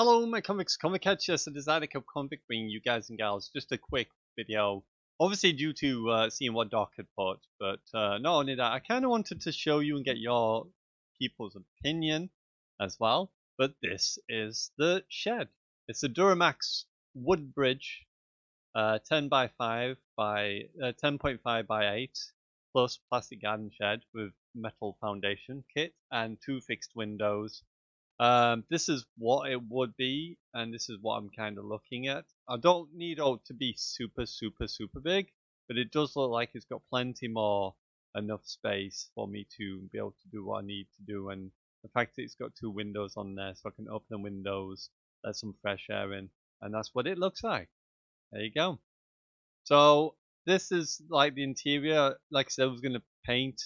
Hello, my comic catchers, the designer of Convict bringing you guys and gals just a quick video. Obviously due to seeing what Doc had put, but not only that, I kind of wanted to show you and get your people's opinion as well. But this is the shed. It's a Duramax wood bridge, 10 by 5 by 10.5 by 8, plus plastic garden shed with metal foundation kit and 2 fixed windows. This is what it would be, and this is what I'm kind of looking at. I don't need it to be super big, but it does look like it's got plenty more enough space for me to be able to do what I need to do. And the fact that it's got 2 windows on there, so I can open the windows, let some fresh air in, and that's what it looks like. There you go. So this is like the interior. Like I said, I was gonna paint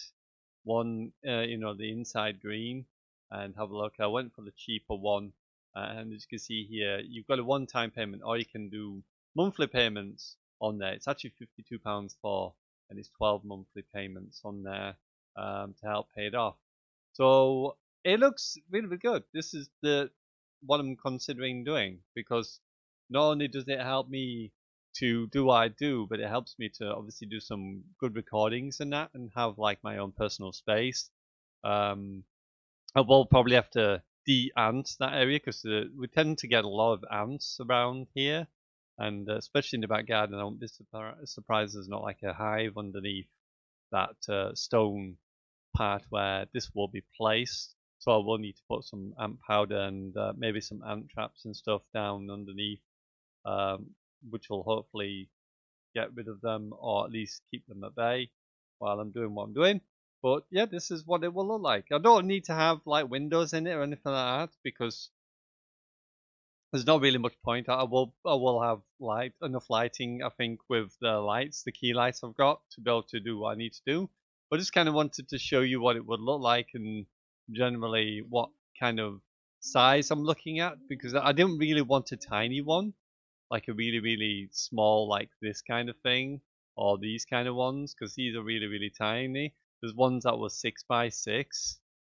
one, the inside green and have a look. I went for the cheaper one, and as you can see here, you've got a one-time payment, or you can do monthly payments on there. It's actually £52 for, and it's 12 monthly payments on there to help pay it off. So it looks really good. This is what I'm considering doing, because not only does it help me to do what I do, but it helps me to obviously do some good recordings and that, and have like my own personal space. I will probably have to de-ant that area because we tend to get a lot of ants around here, and especially in the back garden. I won't be surprised there's not like a hive underneath that stone part where this will be placed. So I will need to put some ant powder and maybe some ant traps and stuff down underneath, which will hopefully get rid of them or at least keep them at bay while I'm doing what I'm doing. But yeah, this is what it will look like. I don't need to have like windows in it or anything like that because there's not really much point. I will have enough lighting, I think, with the lights, the key lights I've got, to be able to do what I need to do. But I just kind of wanted to show you what it would look like and generally what kind of size I'm looking at, because I didn't really want a tiny one, like a really small, like this kind of thing, or these kind of ones, because these are really tiny. There's ones that were 6 by 6,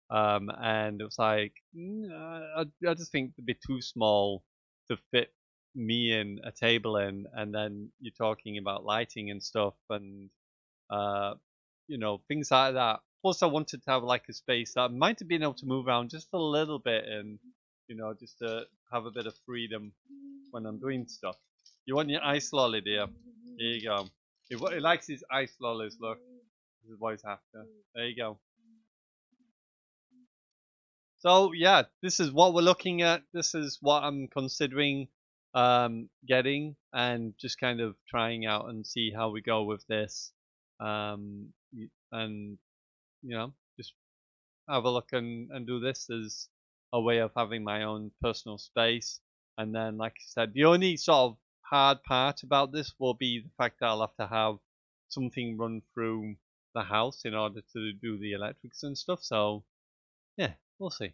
and it was like I just think it'd be too small to fit me in a table in, and then you're talking about lighting and stuff, and uh, things like that. Plus, I wanted to have like a space that I might have been able to move around just a little bit, and just to have a bit of freedom when I'm doing stuff. You want your ice lolly, dear? Here you go. He likes his ice lollies. Look, this is what he's after. There you go. So yeah, this is what we're looking at. This is what I'm considering getting, and just kind of trying out and see how we go with this. And just have a look and do this as a way of having my own personal space. And then, like I said, the only sort of hard part about this will be the fact that I'll have to have something run through the house in order to do the electrics and stuff. So yeah, we'll see.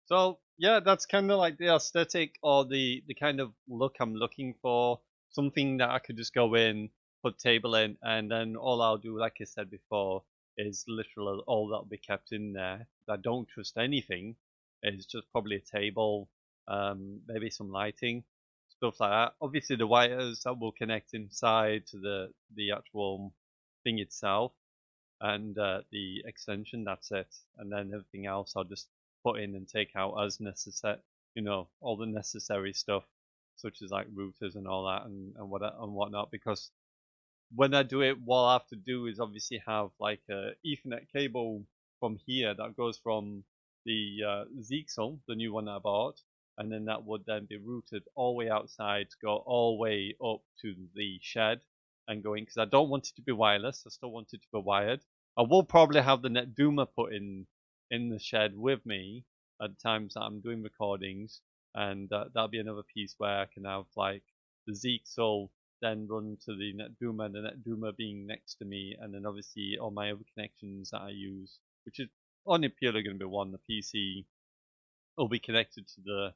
So yeah, that's kind of like the aesthetic or the kind of look I'm looking for. Something that I could just go in, put table in, and then all I'll do, like I said before, is literally all that'll be kept in there. I don't trust anything. It's just probably a table, maybe some lighting, stuff like that. Obviously, the wires that will connect inside to the actual thing itself, and the extension. That's it. And then everything else I'll just put in and take out as necessary. All the necessary stuff, such as like routers and all that, and whatnot. Because when I do it, what I have to do is obviously have like a Ethernet cable from here that goes from the Zeexel, the new one I bought, and then that would then be routed all the way outside to go all the way up to the shed and going, because I don't want it to be wireless. I still want it to be wired. I will probably have the NetDuma put in the shed with me at times that I'm doing recordings, and that'll be another piece where I can have like the Zeexel then run to the NetDuma being next to me, and then obviously all my other connections that I use, which is only purely going to be one. The PC will be connected to the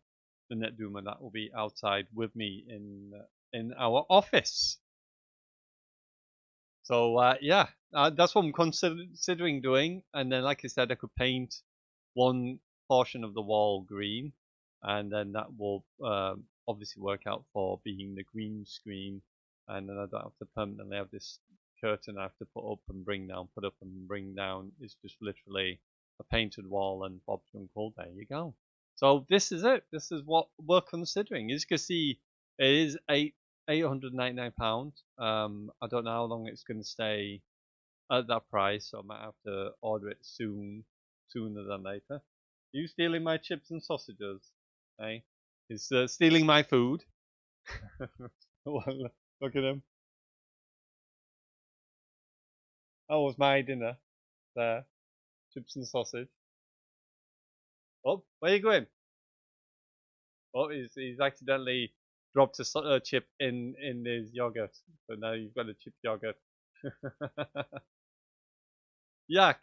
NetDuma that will be outside with me in our office. So yeah, that's what I'm considering doing. And then, like I said, I could paint one portion of the wall green, and then that will obviously work out for being the green screen, and then I don't have to permanently have this curtain I have to put up and bring down, put up and bring down. It's just literally a painted wall, and Bob's Uncle, there you go. So this is it. This is what we're considering. As you can see, it is £899. I don't know how long it's going to stay at that price, so I might have to order it sooner than later. Are you stealing my chips and sausages? Hey, he's stealing my food. Look at him. That was my dinner. There, chips and sausage. Oh, where are you going? Oh, he's accidentally dropped a chip in his yogurt, so now you've got a chip yogurt. Yuck.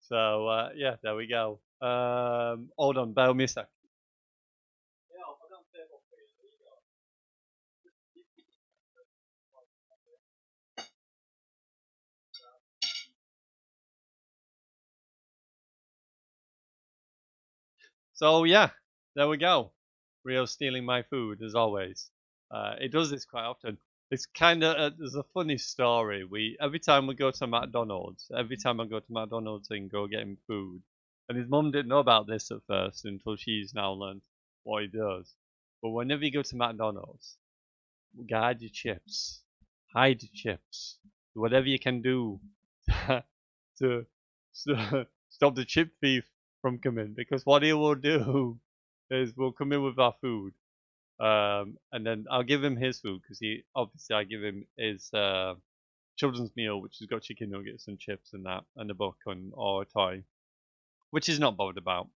So yeah, there we go. Hold on, bear with me a sec. So yeah, there we go. Rio stealing my food as always. It does this quite often. It's kind of there's a funny story. We every time we go to McDonald's, every time I go to McDonald's and go get him food, and his mum didn't know about this at first until she's now learned what he does. But whenever you go to McDonald's, guard your chips, hide your chips, whatever you can do to stop the chip thief from coming. Because what he will do is we'll come in with our food, and then I'll give him his food because he obviously I give him his children's meal, which has got chicken nuggets and chips and that, and a book or a toy, which he's not bothered about.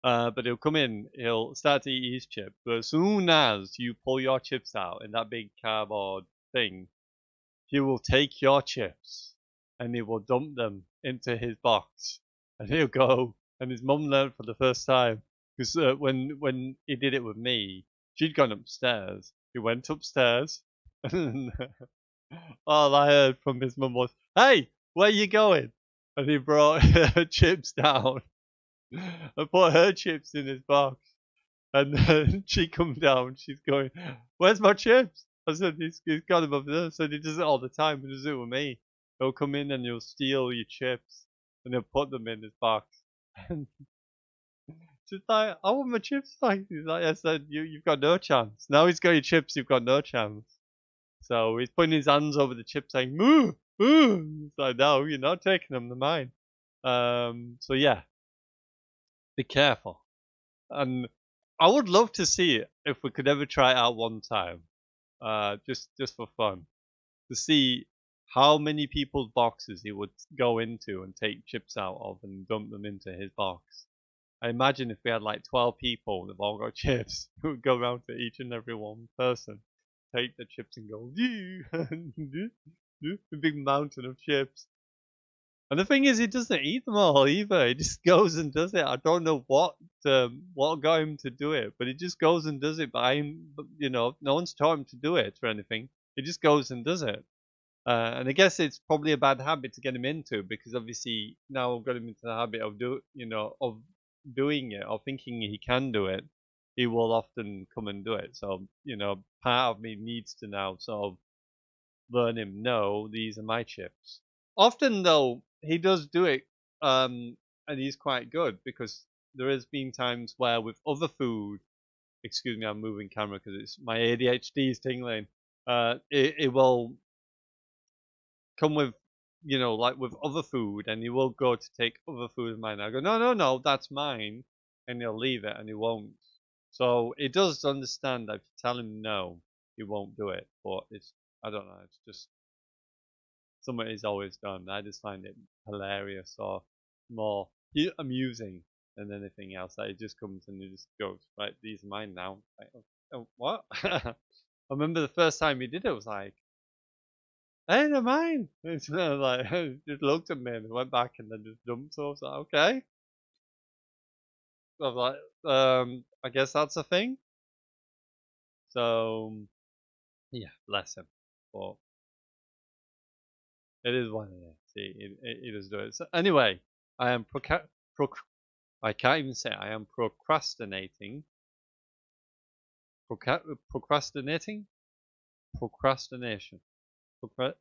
But he'll come in, he'll start to eat his chip. But as soon as you pull your chips out in that big cardboard thing, he will take your chips and he will dump them into his box. And he'll go. And his mum learned for the first time because when he did it with me, she'd gone upstairs. He went upstairs, and all I heard from his mum was, "Hey, where you going?" And he brought her chips down and put her chips in his box. And then she comes down, she's going, "Where's my chips?" I said, he's got them over there. I said, he does it all the time. He does it with me. He'll come in and he'll steal your chips and he'll put them in his box. And she's like, "I want my chips back." He's like, "I said, you've got no chance. Now he's got your chips, you've got no chance." So he's putting his hands over the chips saying, "Moo, moo." It's like, "No, you're not taking them, they're mine." So yeah, be careful. And I would love to see it if we could ever try it out one time, just for fun, to see how many people's boxes he would go into and take chips out of and dump them into his box. I imagine if we had like 12 people that have all got chips, we would go around to each and every one person, take the chips and go, a big mountain of chips. And the thing is, he doesn't eat them all either. He just goes and does it. I don't know what got him to do it, but he just goes and does it by him. You know, no one's taught him to do it or anything. He just goes and does it. And I guess it's probably a bad habit to get him into because obviously now I've got him into the habit of doing it or thinking he can do it. He will often come and do it. So part of me needs to now sort of learn him. No, these are my chips. Often though, he does do it, and he's quite good because there has been times where with other food, excuse me, I'm moving camera because it's my ADHD is tingling. It will come with, like with other food, and he will go to take other food of mine. I go, no, no, no, that's mine, and he'll leave it, and he won't. So he does understand that if you tell him no, he won't do it. But I don't know, it's just something he's always done. I just find it hilarious or more amusing than anything else. That he just comes and he just goes, right, these are mine now. Like, oh, what? I remember the first time he did it, was like, hey, they're mine. It's like, just looked at me and went back and then just dumped. So I was like, okay. So I was like, I guess that's a thing. So yeah, bless him. But it is what it is. See, it does do it. So anyway, I am I can't even say it. I am procrastinating. Procrastinating? Procrastination. Procra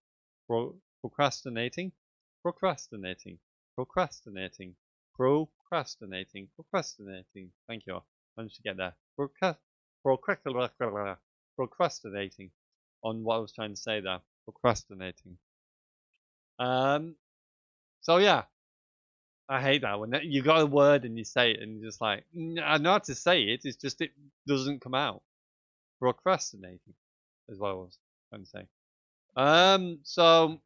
procrastinating? Procrastinating. Procrastinating. Procrastinating. Thank you. Managed to get there. Procrastinating on what I was trying to say there. Procrastinating. So yeah, I hate that when you got a word and you say it and you're just like, I know how to say it. It's just it doesn't come out. Procrastinating is what I was trying to say. So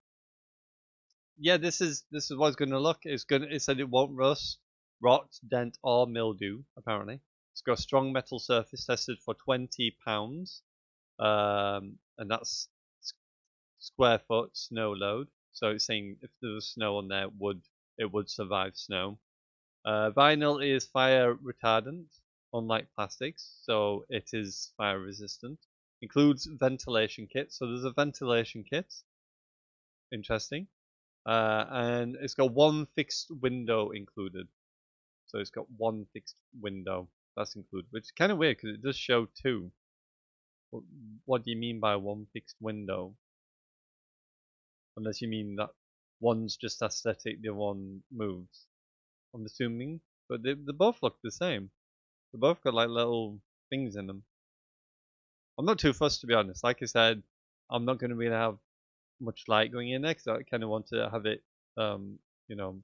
yeah, this is what it's gonna look. It said it won't rust, rot, dent, or mildew. Apparently, it's got a strong metal surface tested for £20. And that's square foot snow load. So it's saying if there was snow on there, it would survive snow. Vinyl is fire retardant, unlike plastics, so it is fire resistant. Includes ventilation kit, so there's a ventilation kit. Interesting. And it's got one fixed window included. So it's got one fixed window that's included, which is kind of weird because it does show two. What do you mean by one fixed window? Unless you mean that one's just aesthetic, the one moves. I'm assuming, but they both look the same. They both got like little things in them. I'm not too fussed to be honest. Like I said, I'm not going to really have much light going in there because I kind of want to have it, you know,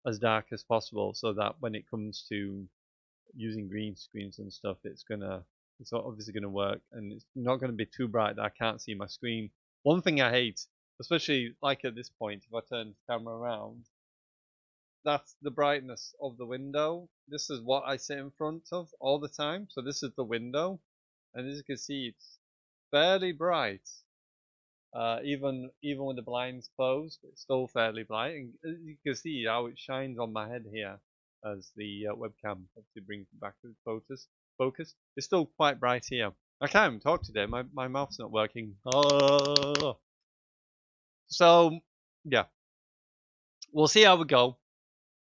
as dark as possible, so that when it comes to using green screens and stuff, it's obviously gonna work, and it's not gonna be too bright that I can't see my screen. One thing I hate, especially like at this point, if I turn the camera around, that's the brightness of the window. This is what I sit in front of all the time. So this is the window, and as you can see, it's fairly bright. Even with the blinds closed, it's still fairly bright, and you can see how it shines on my head here as the webcam obviously brings it back to focus. It's still quite bright here. I can't even talk today. My mouth's not working. Oh. So yeah, we'll see how we go.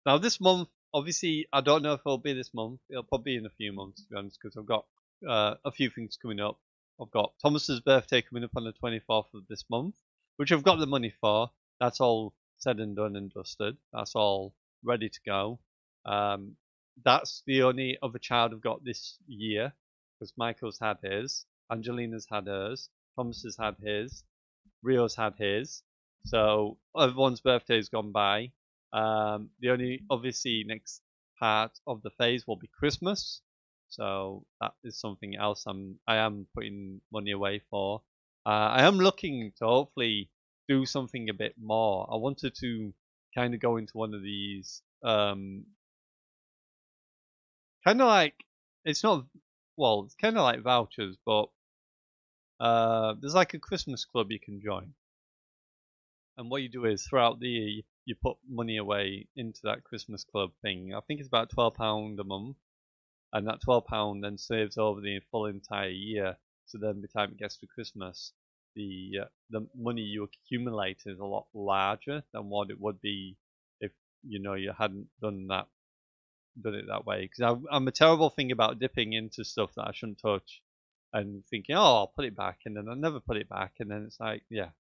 Now this month, obviously, I don't know if it'll be this month. It'll probably be in a few months, to be honest, because I've got a few things coming up. I've got Thomas's birthday coming up on the 24th of this month, which I've got the money for. That's all said and done and dusted. That's all ready to go. That's the only other child I've got this year, because Michael's had his, Angelina's had hers, Thomas has had his, Rio's had his. So everyone's birthday's gone by. The only obviously next part of the phase will be Christmas. So that is something else I am putting money away for. I am looking to hopefully do something a bit more. I wanted to kind of go into one of these, kind of like, it's not, well, it's kind of like vouchers, but there's like a Christmas club you can join. And what you do is throughout the year, you put money away into that Christmas club thing. I think it's about £12 a month. And that £12 then saves over the full entire year. So then by the time it gets to Christmas, the money you accumulate is a lot larger than what it would be if you hadn't done it that way. Because I'm a terrible thing about dipping into stuff that I shouldn't touch, and thinking, oh, I'll put it back, and then I never put it back, and then it's like, yeah,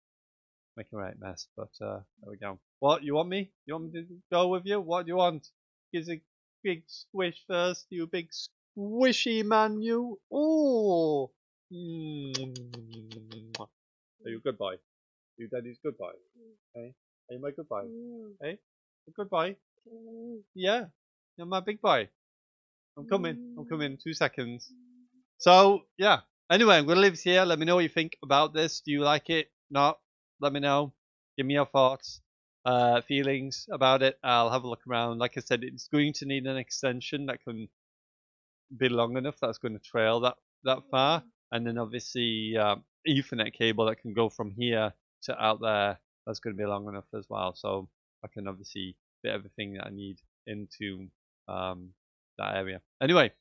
making a right mess. But there we go. What you want me? You want me to go with you? What do you want? Gives a big squish first, you big squishy man, you. Oh. Are you a good boy? You daddy's good boy? Hey? Are you my good boy? Hey? A good boy? Yeah. You're my big boy. I'm coming. 2 seconds. So, yeah. Anyway, I'm going to leave it here. Let me know what you think about this. Do you like it? Not? Let me know. Give me your thoughts. Feelings about it. I'll have a look around. Like I said, it's going to need an extension that can be long enough that's going to trail that far, and then obviously Ethernet cable that can go from here to out there. That's going to be long enough as well, so I can obviously fit everything that I need into that area. Anyway,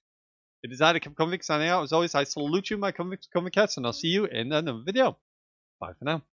it is Convict signing out. As always, I salute you, my Convict cats, and I'll see you in another video. Bye for now.